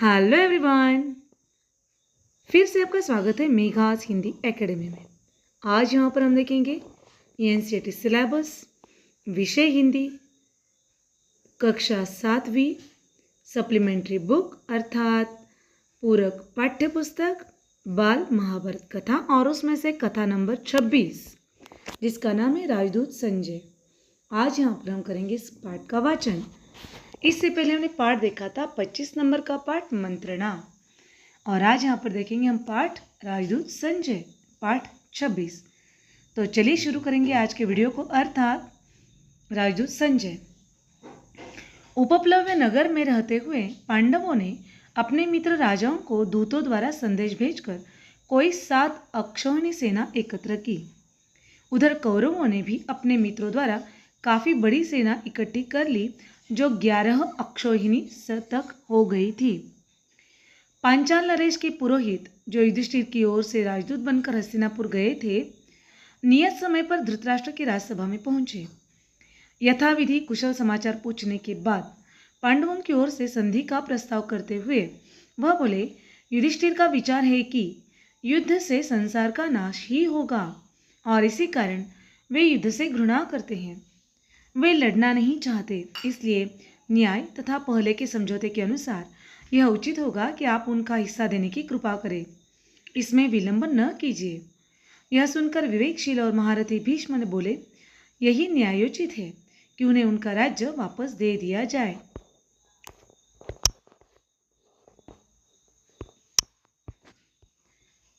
Hello everyone. फिर से आपका स्वागत है मेघास हिंदी एकेडमी में। आज यहाँ पर हम देखेंगे एनसीईआरटी सिलेबस, विषय हिंदी, कक्षा 7वीं, सप्लीमेंट्री बुक अर्थात पूरक पाठ्य पुस्तक बाल महाभारत कथा और उसमें से कथा नंबर 26 जिसका नाम है राजदूत संजय। आज यहाँ पर हम करेंगे इस पाठ का वाचन। इससे पहले हमने पाठ देखा था 25 नंबर का पाठ मंत्रणा, और आज यहाँ पर देखेंगे हम पाठ राजदूत संजय पाठ 26। तो चलिए शुरू करेंगे आज के वीडियो को अर्थात राजदूत संजय। उपप्लव्य नगर में रहते हुए पांडवों ने अपने मित्र राजाओं को दूतों द्वारा संदेश भेजकर कोई 7 अक्षौहिणी सेना एकत्र की। उधर कौरवों ने भी अपने मित्रों द्वारा काफी बड़ी सेना इकट्ठी कर ली जो 11 अक्षौहिणी तक हो गई थी। पांचाल नरेश के पुरोहित जो युधिष्ठिर की ओर से राजदूत बनकर हस्तिनापुर गए थे, नियत समय पर धृतराष्ट्र की राजसभा में पहुंचे। यथाविधि कुशल समाचार पूछने के बाद पांडवों की ओर से संधि का प्रस्ताव करते हुए वह बोले, युधिष्ठिर का विचार है कि युद्ध से संसार का नाश ही होगा और इसी कारण वे युद्ध से घृणा करते हैं। वे लड़ना नहीं चाहते, इसलिए न्याय तथा पहले के समझौते के अनुसार यह उचित होगा कि आप उनका हिस्सा देने की कृपा करें। इसमें विलंब न कीजिए। यह सुनकर विवेकशील और महारथी भीष्म ने बोले, यही न्यायोचित है कि उन्हें उनका राज्य वापस दे दिया जाए।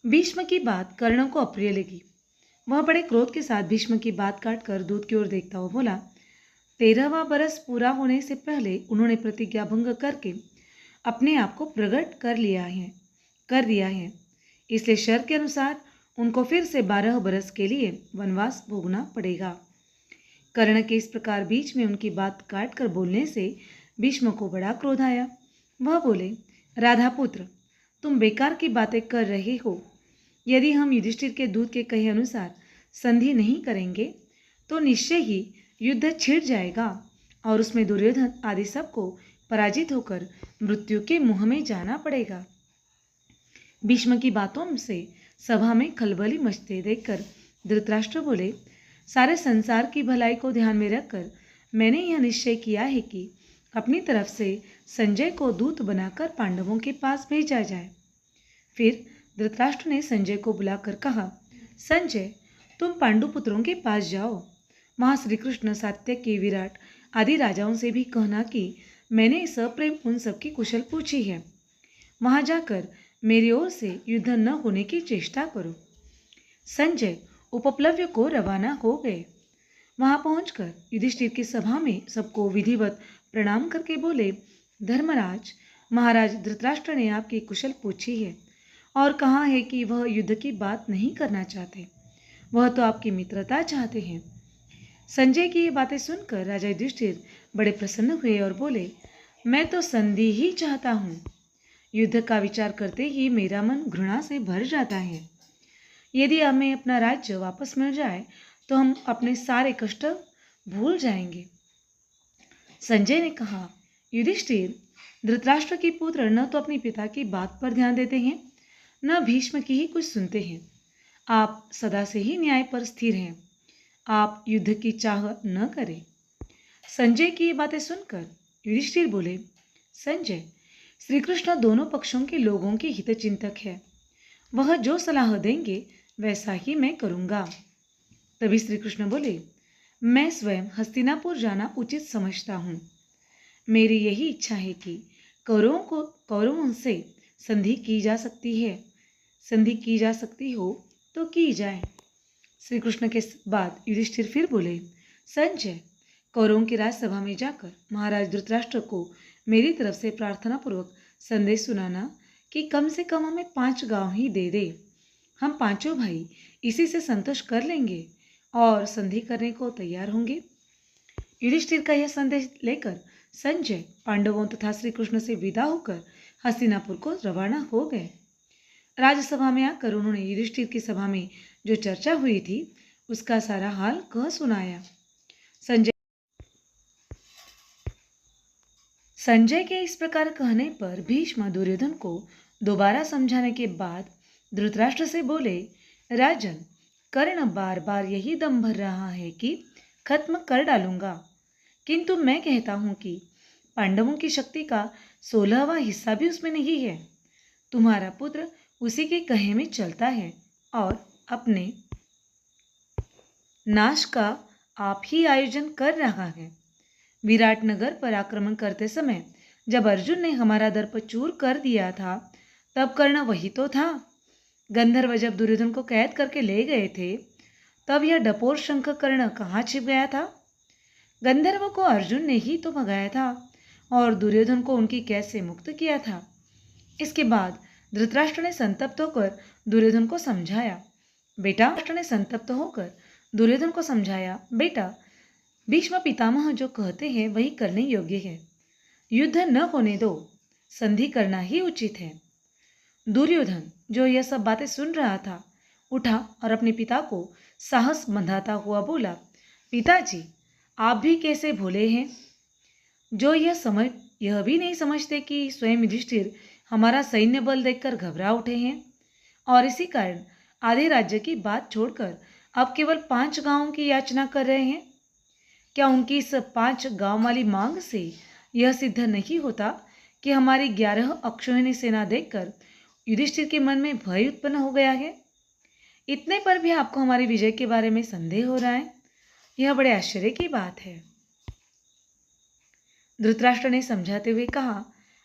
भीष्म की बात कर्ण को अप्रिय लगी। वह बड़े क्रोध के साथ भीष्म की बात काटकर दूत की ओर देखता हुआ बोला, 13वां बरस पूरा होने से पहले उन्होंने प्रतिज्ञा भंग करके अपने आप को प्रकट कर दिया है। इसलिए शर्त के अनुसार उनको फिर से 12 बरस के लिए वनवास भोगना पड़ेगा। कर्ण के इस प्रकार बीच में उनकी बात काट कर बोलने से भीष्म को बड़ा क्रोध आया। वह बोले, राधा पुत्र, तुम बेकार की बातें कर रहे हो। यदि हम युधिष्ठिर के दूत के कहे अनुसार संधि नहीं करेंगे तो निश्चय ही युद्ध छिड़ जाएगा और उसमें दुर्योधन आदि सबको पराजित होकर मृत्यु के मुंह में जाना पड़ेगा। भीष्म की बातों से सभा में खलबली मचते देखकर धृतराष्ट्र बोले, सारे संसार की भलाई को ध्यान में रखकर मैंने यह निश्चय किया है कि अपनी तरफ से संजय को दूत बनाकर पांडवों के पास भेजा जाए। फिर धृतराष्ट्र ने संजय को बुलाकर कहा, संजय, तुम पांडुपुत्रों के पास जाओ। वहाँ श्री कृष्ण, सात्यकी, विराट आदि राजाओं से भी कहना कि मैंने सप्रेम उन सबकी कुशल पूछी है। वहाँ जाकर मेरी ओर से युद्ध न होने की चेष्टा करो। संजय उपप्लव्य को रवाना हो गए। वहाँ पहुंचकर युधिष्ठिर की सभा में सबको विधिवत प्रणाम करके बोले, धर्मराज, महाराज धृतराष्ट्र ने आपकी कुशल पूछी है और कहा है कि वह युद्ध की बात नहीं करना चाहते, वह तो आपकी मित्रता चाहते हैं। संजय की ये बातें सुनकर राजा युधिष्ठिर बड़े प्रसन्न हुए और बोले, मैं तो संधि ही चाहता हूँ। युद्ध का विचार करते ही मेरा मन घृणा से भर जाता है। यदि हमें अपना राज्य वापस मिल जाए तो हम अपने सारे कष्ट भूल जाएंगे। संजय ने कहा, युधिष्ठिर, धृतराष्ट्र के पुत्र न तो अपने पिता की बात पर ध्यान देते हैं, न भीष्म की ही कुछ सुनते हैं। आप सदा से ही न्याय पर स्थिर हैं। आप युद्ध की चाह न करें। संजय की ये बातें सुनकर युधिष्ठिर बोले, संजय, श्री कृष्ण दोनों पक्षों के लोगों के हितचिंतक है। वह जो सलाह देंगे वैसा ही मैं करूँगा। तभी श्री कृष्ण बोले, मैं स्वयं हस्तिनापुर जाना उचित समझता हूँ। मेरी यही इच्छा है कि कौरवों से संधि की जा सकती हो तो की जाए। श्री कृष्ण के बाद युधिष्ठिर फिर बोले, संजय, कौरवों की राजसभा में जाकर महाराज धृतराष्ट्र को मेरी तरफ से प्रार्थना पूर्वक संदेश सुनाना कि कम से कम हमें 5 गांव ही दे दे। हम 5 भाई इसी से संतोष कर लेंगे और संधि करने को तैयार होंगे। युधिष्ठिर का यह संदेश लेकर संजय पांडवों तथा श्री कृष्ण से विदा होकर हस्तिनापुर को रवाना हो गए। राजसभा में आकर उन्होंने युधिष्ठिर की सभा में जो चर्चा हुई थी उसका सारा हाल कह सुनाया। संजय के इस प्रकार कहने पर भीष्म दुर्योधन को दोबारा समझाने के बाद धृतराष्ट्र से बोले, राजन, कर्ण बार बार यही दम भर रहा है कि खत्म कर डालूंगा, किंतु मैं कहता हूं कि पांडवों की शक्ति का 16वां हिस्सा भी उसमें नहीं है। तुम्हारा पुत्र उसी के कहे में चलता है और अपने नाश का आप ही आयोजन कर रहा है। विराटनगर पर आक्रमण करते समय जब अर्जुन ने हमारा दर्प चूर कर दिया था, तब कर्ण वही तो था। गंधर्व जब दुर्योधन को कैद करके ले गए थे, तब यह डपोर शंख कर्ण कहाँ छिप गया था? गंधर्व को अर्जुन ने ही तो भगाया था और दुर्योधन को उनकी कैद से मुक्त किया था। इसके बाद धृतराष्ट्र ने संतप्त होकर दुर्योधन को समझाया, बेटा, भीष्म पितामह जो कहते हैं वही करने योग्य है। युद्ध न होने दो, संधि करना ही उचित है। दुर्योधन जो यह सब बातें सुन रहा था, उठा और अपने पिता को साहस बंधाता हुआ बोला, पिताजी, आप भी कैसे भोले हैं, जो यह भी नहीं समझते कि स्वयं युधिष्ठिर हमारा सैन्य बल देखकर घबरा उठे हैं और इसी कारण आधे राज्य की बात छोड़कर अब केवल 5 गांवों की याचना कर रहे हैं। क्या उनकी इस 5 गांव वाली मांग से यह सिद्ध नहीं होता कि हमारी 11 अक्षौहिणी सेना देखकर युधिष्ठिर के मन में भय उत्पन्न हो गया है? इतने पर भी आपको हमारी विजय के बारे में संदेह हो रहा है? यह बड़े आश्चर्य की बात है। धृतराष्ट्र ने समझाते हुए कहा,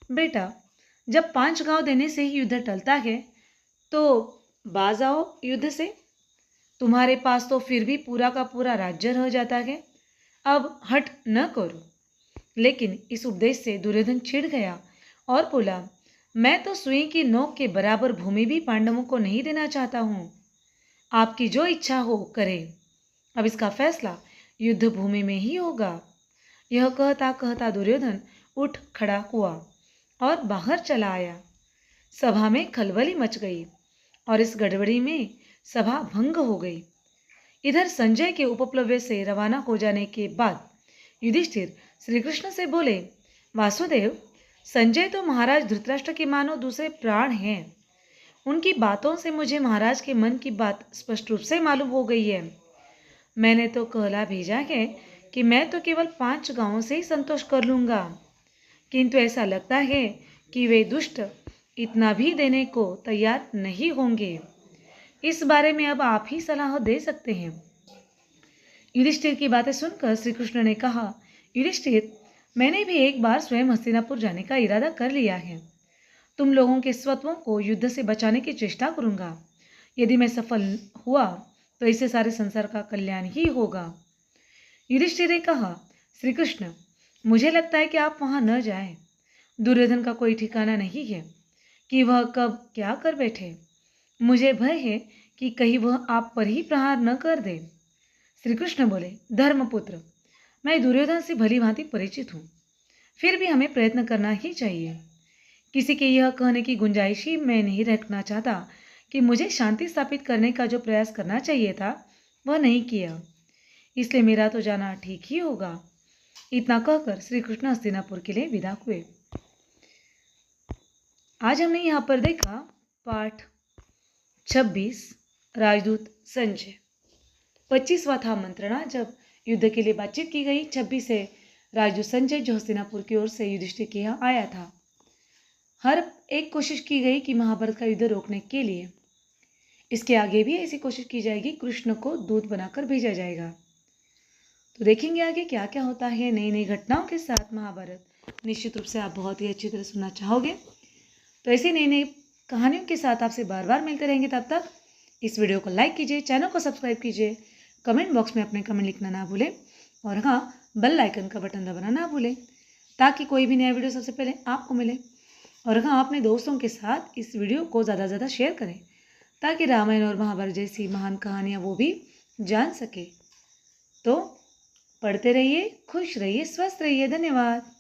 बेटा, जब 5 गांव देने से ही युद्ध टलता है तो बाज आओ युद्ध से। तुम्हारे पास तो फिर भी पूरा का पूरा राज्य रह जाता है। अब हट न करो। लेकिन इस उपदेश से दुर्योधन चिढ़ गया और बोला, मैं तो सुई की नोक के बराबर भूमि भी पांडवों को नहीं देना चाहता हूँ। आपकी जो इच्छा हो करें। अब इसका फैसला युद्ध भूमि में ही होगा। यह कहता कहता दुर्योधन उठ खड़ा हुआ और बाहर चला आया। सभा में खलबली मच गई और इस गड़बड़ी में सभा भंग हो गई। इधर संजय के उपप्लव्य से रवाना हो जाने के बाद युधिष्ठिर श्री कृष्ण से बोले, वासुदेव, संजय तो महाराज धृतराष्ट्र के मानो दूसरे प्राण हैं। उनकी बातों से मुझे महाराज के मन की बात स्पष्ट रूप से मालूम हो गई है। मैंने तो कहला भेजा है कि मैं तो केवल 5 गांवों से ही संतोष कर लूँगा, किंतु ऐसा लगता है कि वे दुष्ट इतना भी देने को तैयार नहीं होंगे। इस बारे में अब आप ही सलाह दे सकते हैं। युधिष्ठिर की बातें सुनकर श्री कृष्ण ने कहा, युधिष्ठिर, मैंने भी एक बार स्वयं हस्तिनापुर जाने का इरादा कर लिया है। तुम लोगों के स्वत्वों को युद्ध से बचाने की चेष्टा करूंगा। यदि मैं सफल हुआ तो इससे सारे संसार का कल्याण ही होगा। युधिष्ठिर ने कहा, श्री कृष्ण, मुझे लगता है कि आप वहां न जाएं। दुर्योधन का कोई ठिकाना नहीं है कि वह कब क्या कर बैठे। मुझे भय है कि कहीं वह आप पर ही प्रहार न कर दे। श्री कृष्ण बोले, धर्मपुत्र, मैं दुर्योधन से भली भांति परिचित हूँ, फिर भी हमें प्रयत्न करना ही चाहिए। किसी के यह कहने की गुंजाइश ही मैं नहीं रखना चाहता कि मुझे शांति स्थापित करने का जो प्रयास करना चाहिए था वह नहीं किया, इसलिए मेरा तो जाना ठीक ही होगा। इतना कहकर श्री कृष्ण हस्तिनापुर के लिए विदा हुए। आज हमने यहाँ पर देखा पाठ 26, राजदूत संजय। 25वां था मंत्रणा, जब युद्ध के लिए बातचीत की गई। 26 से राजदूत संजय जो हस्तिनापुर की ओर से युधिष्ठिर के यहाँ आया था। हर एक कोशिश की गई कि महाभारत का युद्ध रोकने के लिए। इसके आगे भी ऐसी कोशिश की जाएगी, कृष्ण को दूत बनाकर भेजा जाएगा। तो देखेंगे आगे क्या क्या होता है। नई नई घटनाओं के साथ महाभारत निश्चित रूप से आप बहुत ही अच्छी तरह सुनना चाहोगे। तो ऐसी नई नई कहानियों के साथ आपसे बार बार मिलते रहेंगे। तब तक इस वीडियो को लाइक कीजिए, चैनल को सब्सक्राइब कीजिए, कमेंट बॉक्स में अपने कमेंट लिखना ना भूलें और हाँ, बेल आइकन का बटन दबाना ना भूलें ताकि कोई भी नया वीडियो सबसे पहले आपको मिले। और हाँ, अपने दोस्तों के साथ इस वीडियो को ज़्यादा से ज़्यादा शेयर करें ताकि रामायण और महाभारत जैसी महान कहानियाँ वो भी जान सके। तो पढ़ते रहिए, खुश रहिए, स्वस्थ रहिए। धन्यवाद।